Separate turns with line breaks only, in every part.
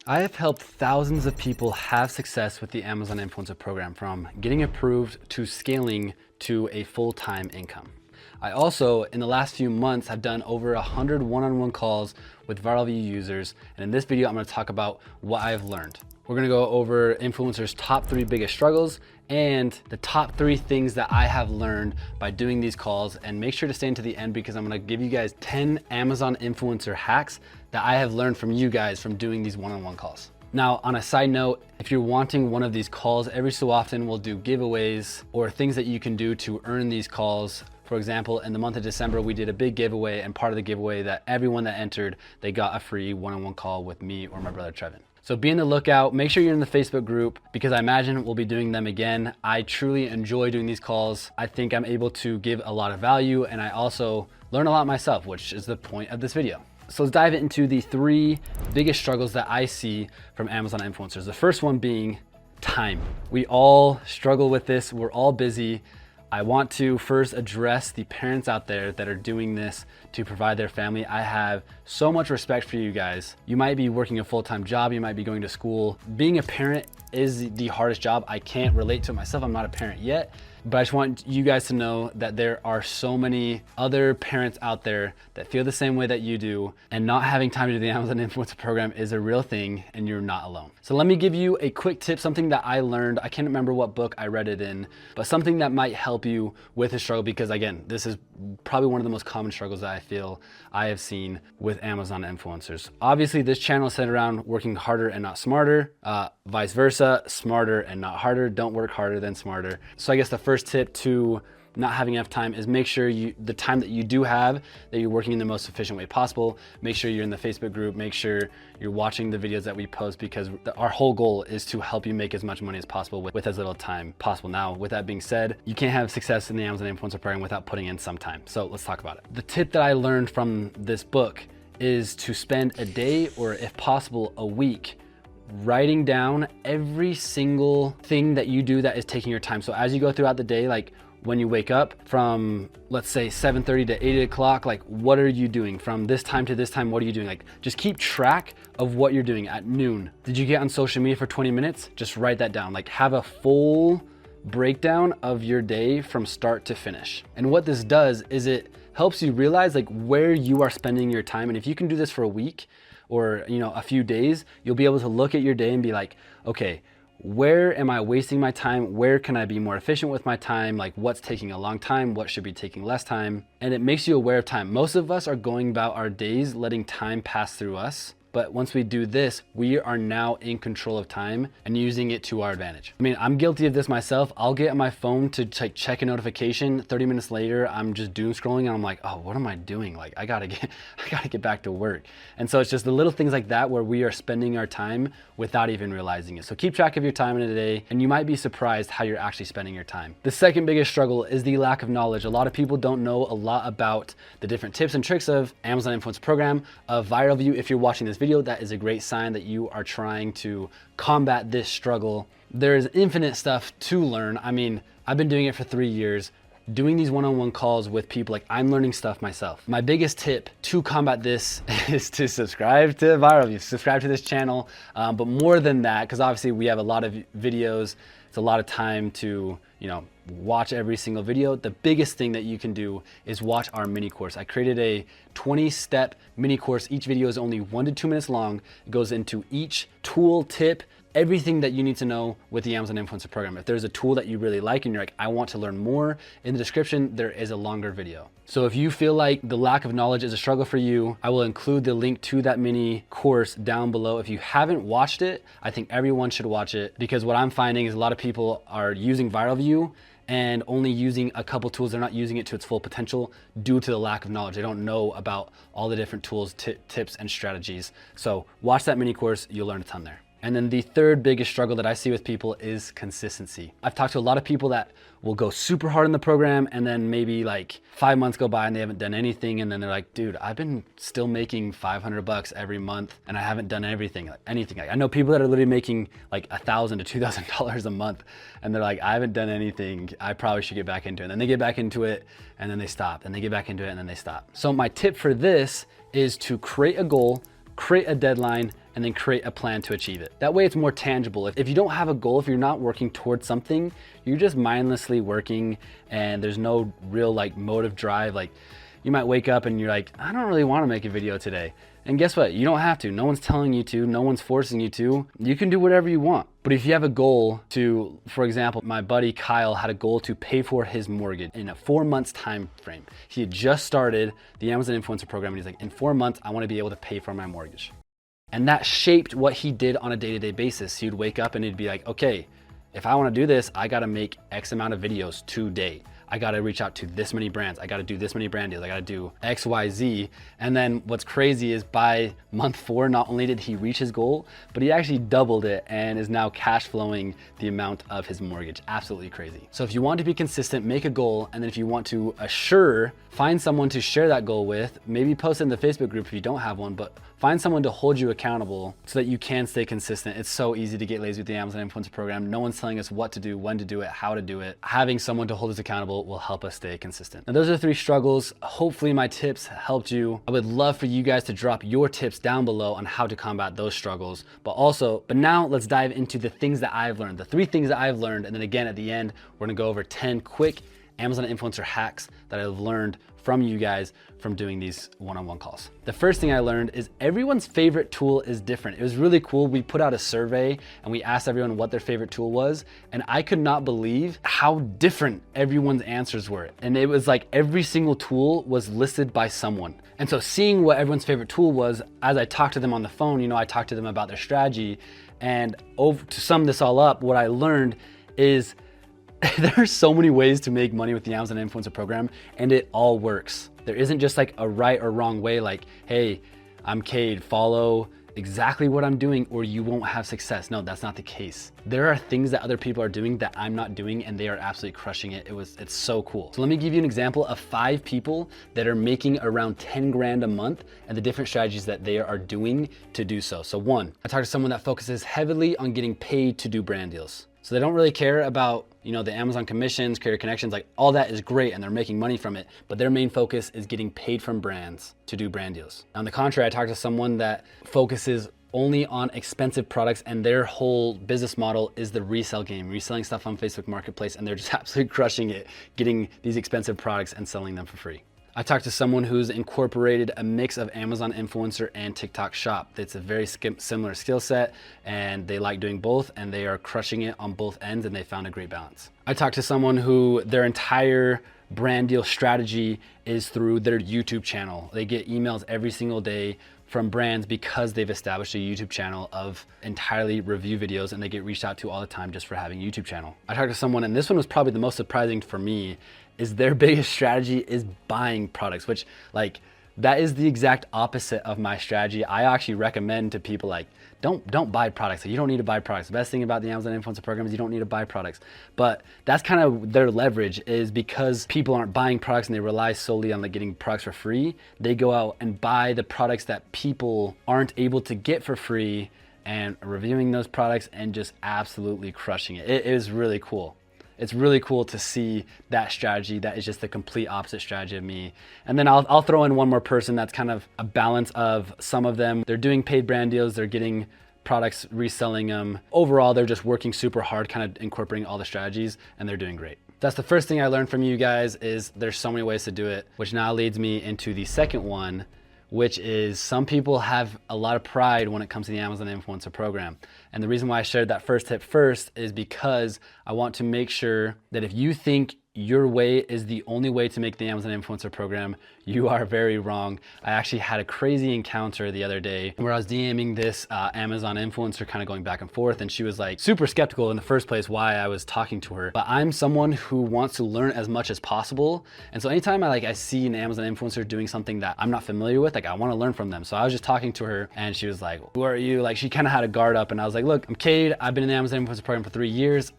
I have helped thousands of people have success with the Amazon Influencer Program, from getting approved to scaling to a full-time income. I also, in the last few months, have done over 100 one-on-one calls with ViralView users. And in this video, I'm gonna talk about what I've learned. We're gonna go over influencers' top 3 biggest struggles and the top 3 things that I have learned by doing these calls. And make sure to stay until the end because I'm gonna give you guys 10 Amazon influencer hacks that I have learned from you guys from doing these one-on-one calls. Now, on a side note, if you're wanting one of these calls, every so often we'll do giveaways or things that you can do to earn these calls. For example, in the month of December, we did a big giveaway, and part of the giveaway that everyone that entered, they got a free one-on-one call with me or my brother Trevin. So be on the lookout. Make sure you're in the Facebook group because I imagine we'll be doing them again. I truly enjoy doing these calls. I think I'm able to give a lot of value, and I also learn a lot myself, which is the point of this video. So let's dive into the 3 biggest struggles that I see from Amazon influencers. The first one being time. We all struggle with this. We're all busy. I want to first address the parents out there that are doing this to provide their family. I have so much respect for you guys. You might be working a full-time job, you might be going to school. Being a parent is the hardest job. I can't relate to it myself. I'm not a parent yet, but I just want you guys to know that there are so many other parents out there that feel the same way that you do, and not having time to do the Amazon Influencer Program is a real thing, and you're not alone. So let me give you a quick tip, something that I learned. I can't remember what book I read it in, but something that might help you with the struggle, because again, this is probably one of the most common struggles that I feel I have seen with Amazon influencers. Obviously, this channel is centered around working harder and not smarter, vice versa, smarter and not harder. Don't work harder than smarter. So I guess the first tip to not having enough time is make sure the time that you do have, that you're working in the most efficient way possible. Make sure you're in the Facebook group. Make sure you're watching the videos that we post, because our whole goal is to help you make as much money as possible with as little time possible. Now, with that being said, you can't have success in the Amazon Influencer Program without putting in some time. So let's talk about it. The tip that I learned from this book is to spend a day, or if possible, a week, writing down every single thing that you do that is taking your time. So as you go throughout the day, like when you wake up from, let's say 7:30 to 8 o'clock, like what are you doing? From this time to this time, what are you doing? Like just keep track of what you're doing. At noon, did you get on social media for 20 minutes? Just write that down. Like have a full breakdown of your day from start to finish. And what this does is it helps you realize like where you are spending your time. And if you can do this for a week or a few days, you'll be able to look at your day and be like, okay, where am I wasting my time? Where can I be more efficient with my time? Like what's taking a long time? What should be taking less time? And it makes you aware of time. Most of us are going about our days letting time pass through us. But once we do this, we are now in control of time and using it to our advantage. I mean, I'm guilty of this myself. I'll get on my phone to check a notification. 30 minutes later, I'm just doom scrolling and I'm like, oh, what am I doing? Like I gotta get back to work. And so it's just the little things like that where we are spending our time without even realizing it. So keep track of your time in a day, and you might be surprised how you're actually spending your time. The second biggest struggle is the lack of knowledge. A lot of people don't know a lot about the different tips and tricks of Amazon Influencer Program, of ViralView. If you're watching this video, that is a great sign that you are trying to combat this struggle. There is infinite stuff to learn. I mean, I've been doing it for 3 years, doing these one-on-one calls with people. Like I'm learning stuff myself. My biggest tip to combat this is to subscribe to ViralView, subscribe to this channel. But more than that, because obviously we have a lot of videos, it's a lot of time to, watch every single video. The biggest thing that you can do is watch our mini course. I created a 20-step mini course. Each video is only 1 to 2 minutes long. It goes into each tool, tip, everything that you need to know with the Amazon Influencer Program. If there's a tool that you really like and you're like, I want to learn more, in the description, there is a longer video. So if you feel like the lack of knowledge is a struggle for you, I will include the link to that mini course down below. If you haven't watched it, I think everyone should watch it, because what I'm finding is a lot of people are using ViralView and only using a couple tools. They're not using it to its full potential due to the lack of knowledge. They don't know about all the different tools, tips, and strategies. So watch that mini course, you'll learn a ton there. And then the third biggest struggle that I see with people is consistency. I've talked to a lot of people that will go super hard in the program and then maybe like 5 months go by and they haven't done anything. And then they're like, dude, I've been still making $500 every month and I haven't done anything. I know people that are literally making like $1,000 to $2,000 a month and they're like, I haven't done anything. I probably should get back into it. And then they get back into it and then they stop. And they get back into it and then they stop. So my tip for this is to create a goal, create a deadline, and then create a plan to achieve it. That way it's more tangible. If you don't have a goal, if you're not working towards something, you're just mindlessly working and there's no real like motive drive. Like you might wake up and you're like, I don't really want to make a video today. And guess what? You don't have to. No one's telling you to. No one's forcing you to. You can do whatever you want. But if you have a goal to, for example, my buddy Kyle had a goal to pay for his mortgage in a 4 months time frame. He had just started the Amazon Influencer Program and he's like, in 4 months, I want to be able to pay for my mortgage. And that shaped what he did on a day-to-day basis. He would wake up and he'd be like, okay, if I want to do this, I got to make X amount of videos today. I got to reach out to this many brands. I got to do this many brand deals. I got to do X, Y, Z. And then what's crazy is by month 4, not only did he reach his goal, but he actually doubled it and is now cash flowing the amount of his mortgage. Absolutely crazy. So if you want to be consistent, make a goal. And then if you want to find someone to share that goal with, maybe post it in the Facebook group if you don't have one, but find someone to hold you accountable so that you can stay consistent. It's so easy to get lazy with the Amazon Influencer Program. No one's telling us what to do, when to do it, how to do it. Having someone to hold us accountable will help us stay consistent. Now, those are the 3 struggles. Hopefully my tips helped you. I would love for you guys to drop your tips down below on how to combat those struggles. But now let's dive into the things that I've learned, the 3 things that I've learned. And then again, at the end, we're gonna go over 10 quick Amazon influencer hacks that I've learned from you guys from doing these one-on-one calls. The first thing I learned is everyone's favorite tool is different. It was really cool. We put out a survey and we asked everyone what their favorite tool was. And I could not believe how different everyone's answers were. And it was like every single tool was listed by someone. And so seeing what everyone's favorite tool was, as I talked to them on the phone, I talked to them about their strategy. And to sum this all up, what I learned is there are so many ways to make money with the Amazon Influencer Program, and it all works. There isn't just like a right or wrong way, like, hey, I'm Cade, follow exactly what I'm doing or you won't have success. No, that's not the case. There are things that other people are doing that I'm not doing and they are absolutely crushing it. It's so cool. So let me give you an example of 5 people that are making around 10 grand a month and the different strategies that they are doing to do so. So 1, I talked to someone that focuses heavily on getting paid to do brand deals. So they don't really care about, the Amazon commissions, creator connections, like all that is great and they're making money from it, but their main focus is getting paid from brands to do brand deals. On the contrary, I talked to someone that focuses only on expensive products and their whole business model is the resell game, reselling stuff on Facebook Marketplace, and they're just absolutely crushing it, getting these expensive products and selling them for free. I talked to someone who's incorporated a mix of Amazon Influencer and TikTok Shop. It's a very similar skill set and they like doing both and they are crushing it on both ends and they found a great balance. I talked to someone who their entire brand deal strategy is through their YouTube channel. They get emails every single day from brands because they've established a YouTube channel of entirely review videos and they get reached out to all the time just for having a YouTube channel. I talked to someone, and this one was probably the most surprising for me, is their biggest strategy is buying products, which that is the exact opposite of my strategy. I actually recommend to people don't buy products. You don't need to buy products. The best thing about the Amazon Influencer Program is you don't need to buy products. But that's kind of their leverage, is because people aren't buying products and they rely solely on getting products for free. They go out and buy the products that people aren't able to get for free and reviewing those products and just absolutely crushing it. It is really cool. It's really cool to see that strategy. That is just the complete opposite strategy of me. And then I'll throw in one more person that's kind of a balance of some of them. They're doing paid brand deals, they're getting products, reselling them. Overall, they're just working super hard, kind of incorporating all the strategies, and they're doing great. That's the first thing I learned from you guys, is there's so many ways to do it, which now leads me into the second one, which is some people have a lot of pride when it comes to the Amazon Influencer Program. And the reason why I shared that first tip first is because I want to make sure that if you think your way is the only way to make the Amazon Influencer Program, you are very wrong. I actually had a crazy encounter the other day where I was DMing this Amazon influencer, kind of going back and forth, and she was super skeptical in the first place why I was talking to her. But I'm someone who wants to learn as much as possible. And so anytime I see an Amazon influencer doing something that I'm not familiar with, I want to learn from them. So I was just talking to her and she was like, who are you? She kind of had a guard up, and I was like, look, I'm Cade. I've been in the Amazon Influencer Program for 3 years.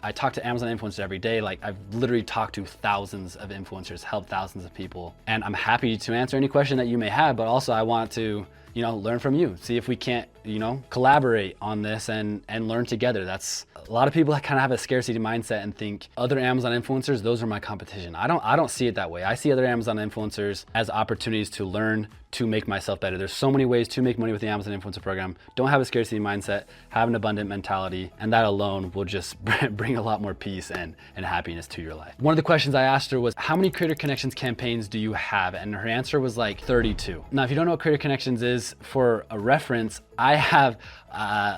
I talk to Amazon influencers every day. I've literally talked to thousands of influencers, helped thousands of people. And I'm happy to answer any question that you may have, but also I want to, learn from you. See if we can't, collaborate on this and learn together. That's a lot of people that kind of have a scarcity mindset and think other Amazon influencers, those are my competition. I don't see it that way. I see other Amazon influencers as opportunities to learn, to make myself better. There's so many ways to make money with the Amazon Influencer Program. Don't have a scarcity mindset, have an abundant mentality, and that alone will just bring a lot more peace and happiness to your life. One of the questions I asked her was, how many Creator Connections campaigns do you have? And her answer was like 32. Now, if you don't know what Creator Connections is, for a reference, I have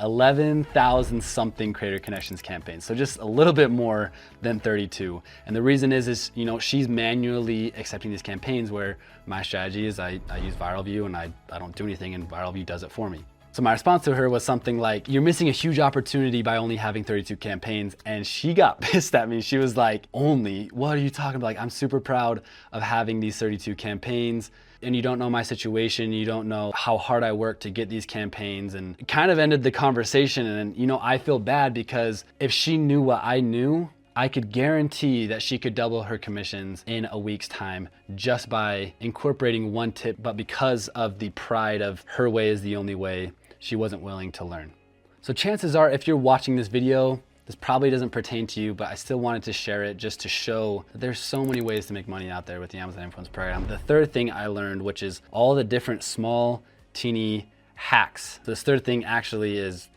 11,000 something Creator Connections campaigns. So just a little bit more than 32. And the reason is, you know, she's manually accepting these campaigns, where my strategy is I use ViralView and I don't do anything, and ViralView does it for me. So my response to her was something like, you're missing a huge opportunity by only having 32 campaigns. And she got pissed at me. She was like, only? What are you talking about? Like, I'm super proud of having these 32 campaigns. And you don't know my situation. You don't know how hard I work to get these campaigns. And it kind of ended the conversation. And, you know, I feel bad, because if she knew what I knew, I could guarantee that she could double her commissions in a week's time just by incorporating one tip. But because of the pride of her way is the only way, she wasn't willing to learn. So chances are, if you're watching this video, this probably doesn't pertain to you, but I still wanted to share it just to show that there's so many ways to make money out there with the Amazon Influence Program. The third thing I learned, which is all the different small, teeny hacks. This third thing actually is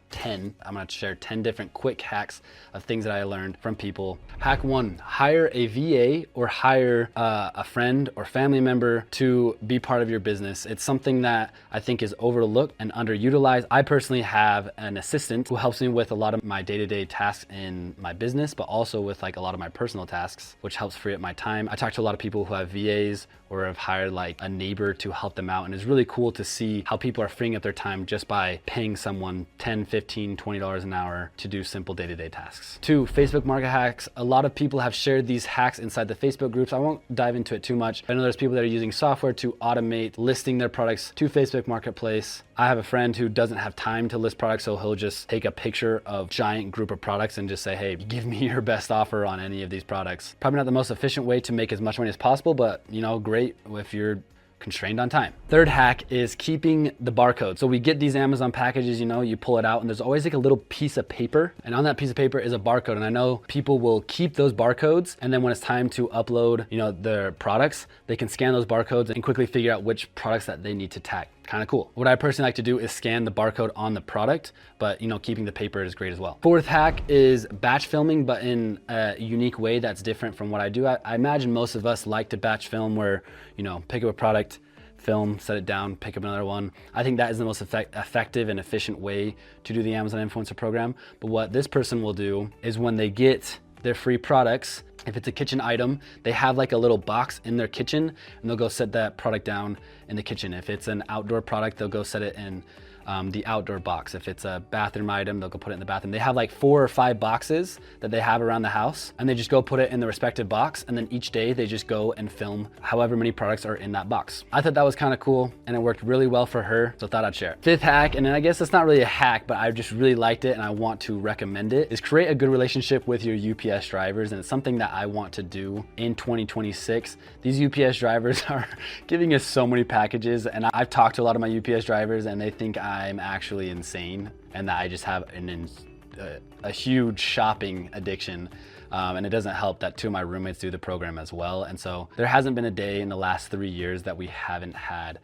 10. I'm gonna share 10 different quick hacks of things that I learned from people. Hack 1, hire a VA or hire a friend or family member to be part of your business. It's something that I think is overlooked and underutilized. I personally have an assistant who helps me with a lot of my day-to-day tasks in my business, but also with like a lot of my personal tasks, which helps free up my time. I talk to a lot of people who have VAs or have hired like a neighbor to help them out. And it's really cool to see how people are freeing up their time just by paying someone $10, $15, $20 an hour to do simple day-to-day tasks. 2, Facebook market hacks. A lot of people have shared these hacks inside the Facebook groups. I won't dive into it too much. I know there's people that are using software to automate listing their products to Facebook Marketplace. I have a friend who doesn't have time to list products, so he'll just take a picture of a giant group of products and just say, hey, give me your best offer on any of these products. Probably not the most efficient way to make as much money as possible, but you know, great if you're constrained on time. Third hack is keeping the barcode. So we get these Amazon packages, you know, you pull it out and there's always like a little piece of paper, and on that piece of paper is a barcode. And I know people will keep those barcodes, and then when it's time to upload, you know, their products, they can scan those barcodes and quickly figure out which products that they need to tag. Kind of cool. What I personally like to do is scan the barcode on the product, but you know, keeping the paper is great as well. Fourth hack is batch filming, but in a unique way that's different from what I do. I imagine most of us like to batch film, where, you know, pick up a product, film, set it down, pick up another one. I think that is the most effective and efficient way to do the Amazon Influencer Program. But what this person will do is, when they get their free products, if it's a kitchen item, they have like a little box in their kitchen, and they'll go set that product down in the kitchen. If it's an outdoor product, they'll go set it in the outdoor box. If it's a bathroom item, they'll go put it in the bathroom. They have like 4 or 5 boxes that they have around the house, and they just go put it in the respective box, and then each day they just go and film however many products are in that box. I thought that was kind of cool, and it worked really well for her, so I thought I'd share it. Fifth hack, and I guess it's not really a hack, but I just really liked it and I want to recommend it, is create a good relationship with your UPS drivers. And it's something that I want to do in 2026. These UPS drivers are giving us so many packages, and I've talked to a lot of my UPS drivers, and they think I'm actually insane and that I just have a huge shopping addiction. And it doesn't help that 2 of my roommates do the program as well. And so there hasn't been a day in the last 3 years that we haven't had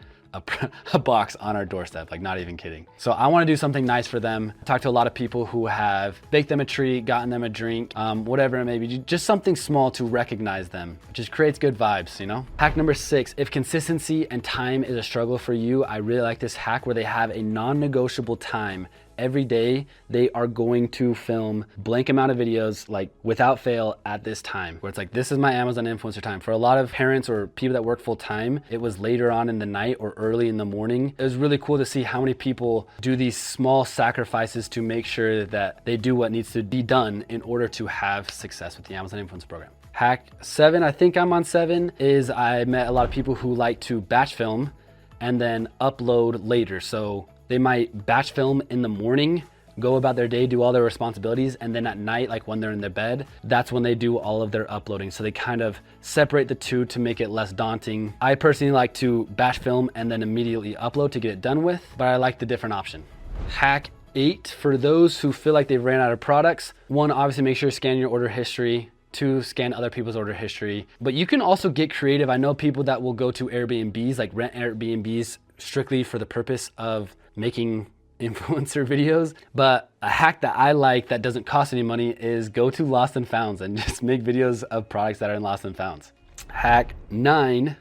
a box on our doorstep, like not even kidding. So I want to do something nice for them. Talk to a lot of people who have baked them a treat, gotten them a drink, whatever it may be, just something small to recognize them. It just creates good vibes, you know? Hack number 6, if consistency and time is a struggle for you, I really like this hack where they have a non-negotiable time. Every day they are going to film blank amount of videos, like without fail, at this time, where it's like, this is my Amazon influencer time. For a lot of parents or people that work full time, it was later on in the night or early in the morning. It was really cool to see how many people do these small sacrifices to make sure that they do what needs to be done in order to have success with the Amazon Influencer Program. Hack 7, I think I'm on 7, is I met a lot of people who like to batch film and then upload later. So they might batch film in the morning, go about their day, do all their responsibilities, and then at night, like when they're in their bed, that's when they do all of their uploading. So they kind of separate the two to make it less daunting. I personally like to batch film and then immediately upload to get it done with, but I like the different option. Hack 8, for those who feel like they've ran out of products. 1, obviously make sure you scan your order history. to scan other people's order history. But you can also get creative. I know people that will go to Airbnbs, like rent Airbnbs strictly for the purpose of making influencer videos. But a hack that I like that doesn't cost any money is go to Lost and Founds and just make videos of products that are in Lost and Founds. Hack 9,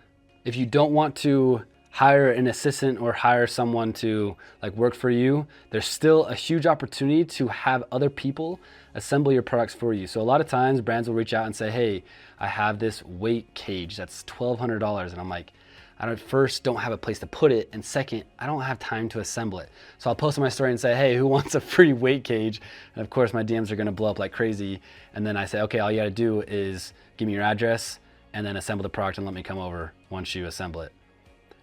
if you don't want to hire an assistant or hire someone to like work for you, there's still a huge opportunity to have other people assemble your products for you. So a lot of times brands will reach out and say, hey, I have this weight cage that's $1,200. And I'm like, I first don't have a place to put it, and second, I don't have time to assemble it. So I'll post on my story and say, hey, who wants a free weight cage? And of course my DMs are gonna blow up like crazy. And then I say, okay, all you gotta do is give me your address and then assemble the product and let me come over once you assemble it.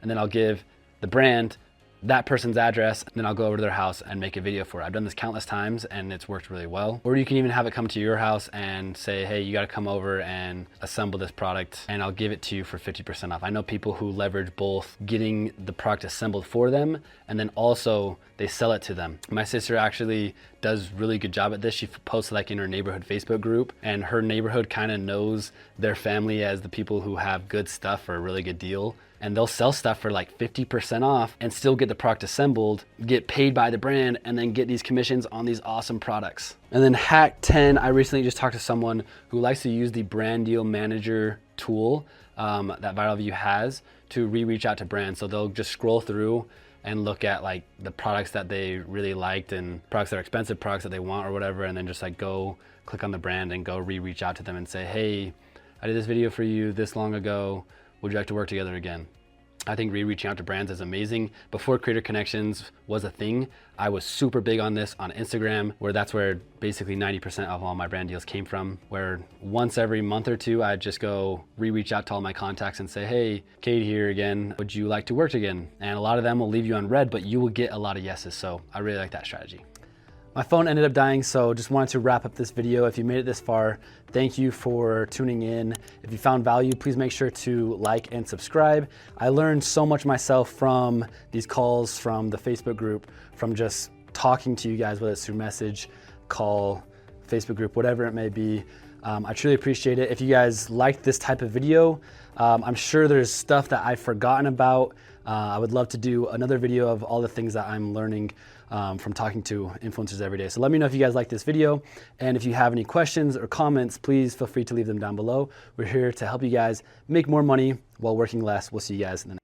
And then I'll give the brand that person's address, and then I'll go over to their house and make a video for it. I've done this countless times and it's worked really well. Or you can even have it come to your house and say, hey, you gotta come over and assemble this product and I'll give it to you for 50% off. I know people who leverage both getting the product assembled for them and then also they sell it to them. My sister actually does really good job at this. She posts like in her neighborhood Facebook group, and her neighborhood kind of knows their family as the people who have good stuff for a really good deal. And they'll sell stuff for like 50% off and still get the product assembled, get paid by the brand, and then get these commissions on these awesome products. And then hack 10, I recently just talked to someone who likes to use the Brand Deal Manager tool that Viral View has to reach out to brands. So they'll just scroll through and look at like the products that they really liked and products that are expensive, products that they want or whatever, and then just like go click on the brand and go reach out to them and say, hey, I did this video for you this long ago. Would you like to work together again? I think reaching out to brands is amazing. Before Creator Connections was a thing, I was super big on this on Instagram, where that's where basically 90% of all my brand deals came from, where once every month or two, I'd just go reach out to all my contacts and say, hey, Kate here again, would you like to work again? And a lot of them will leave you on red, but you will get a lot of yeses. So I really like that strategy. My phone ended up dying, so just wanted to wrap up this video. If you made it this far, thank you for tuning in. If you found value, please make sure to like and subscribe. I learned so much myself from these calls, from the Facebook group, from just talking to you guys, whether it's through message, call, Facebook group, whatever it may be. I truly appreciate it. If you guys liked this type of video, I'm sure there's stuff that I've forgotten about. I would love to do another video of all the things that I'm learning from talking to influencers every day. So let me know if you guys like this video, and if you have any questions or comments, please feel free to leave them down below. We're here to help you guys make more money while working less. We'll see you guys in the next